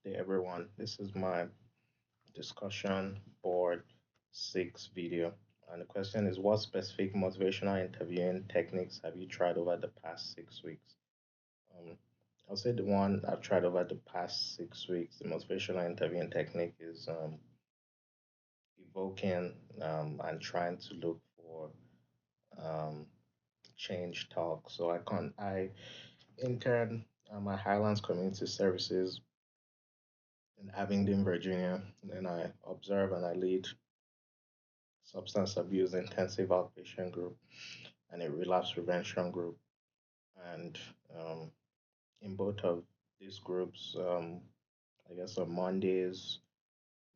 day, everyone. This is my discussion board six video. And the question is, what specific motivational interviewing techniques have you tried over the past 6 weeks? Um, I'll say the one I've tried over the past 6 weeks, the motivational interviewing technique is evoking and trying to look for um, change talk. So I intern at Highlands Community Services in Abingdon, Virginia. And I observe and I lead substance abuse intensive outpatient group and a relapse prevention group. And um, in both of these groups, I guess on Mondays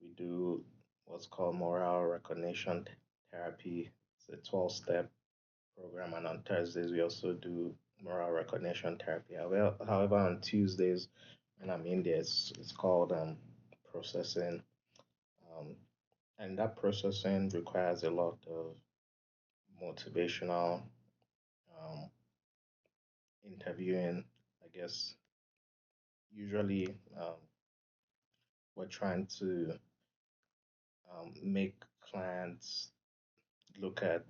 we do what's called moral recognition therapy. It's a 12-step program, and on Thursdays we also do moral recognition therapy. However, on Tuesdays when I'm in there, it's called processing. Um, and that processing requires a lot of motivational um, interviewing. I guess usually we're trying to make clients look at,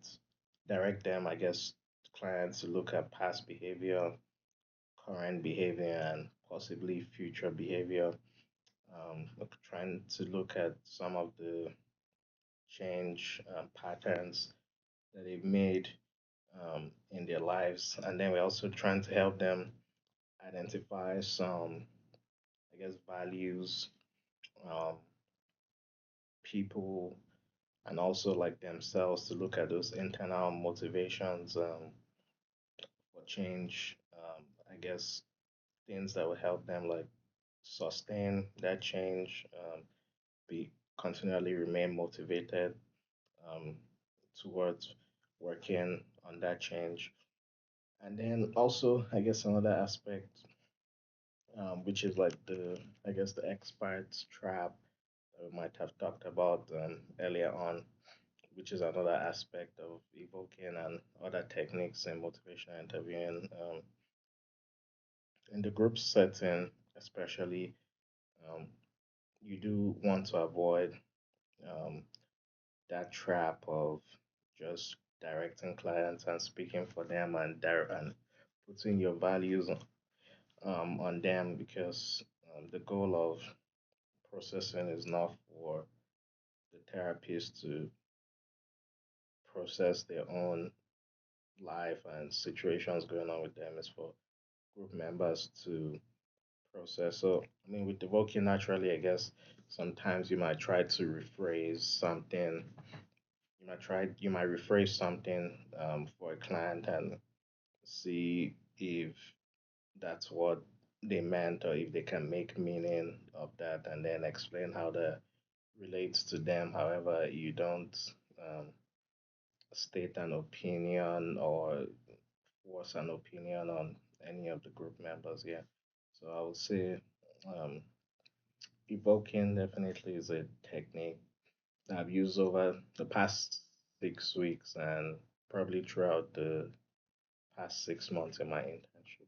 direct them, I guess, clients to look at past behavior, current behavior, and possibly future behavior. Trying to look at some of the change patterns that they've made in their lives, and then we're also trying to help them identify some, I guess, values, um, people, and also like themselves to look at those internal motivations for change. I guess things that will help them like sustain that change, be continually remain motivated um, towards working on that change. And then also, I guess another aspect, which is like I guess, the expert's trap that we might have talked about earlier on, which is another aspect of evoking and other techniques in motivational interviewing. In the group setting, especially, um, you do want to avoid um, that trap of just directing clients and speaking for them and putting your values on them, because the goal of processing is not for the therapist to process their own life and situations going on with them. It's for group members to process. So, I mean, with the vocal, naturally, I guess sometimes you might try to rephrase something. You might rephrase something for a client and see if that's what they meant, or if they can make meaning of that, and then explain how that relates to them. However, you don't um, state an opinion or force an opinion on any of the group members. Yeah. So I would say um, evoking definitely is a technique that I've used over the past 6 weeks and probably throughout the past 6 months in my internship.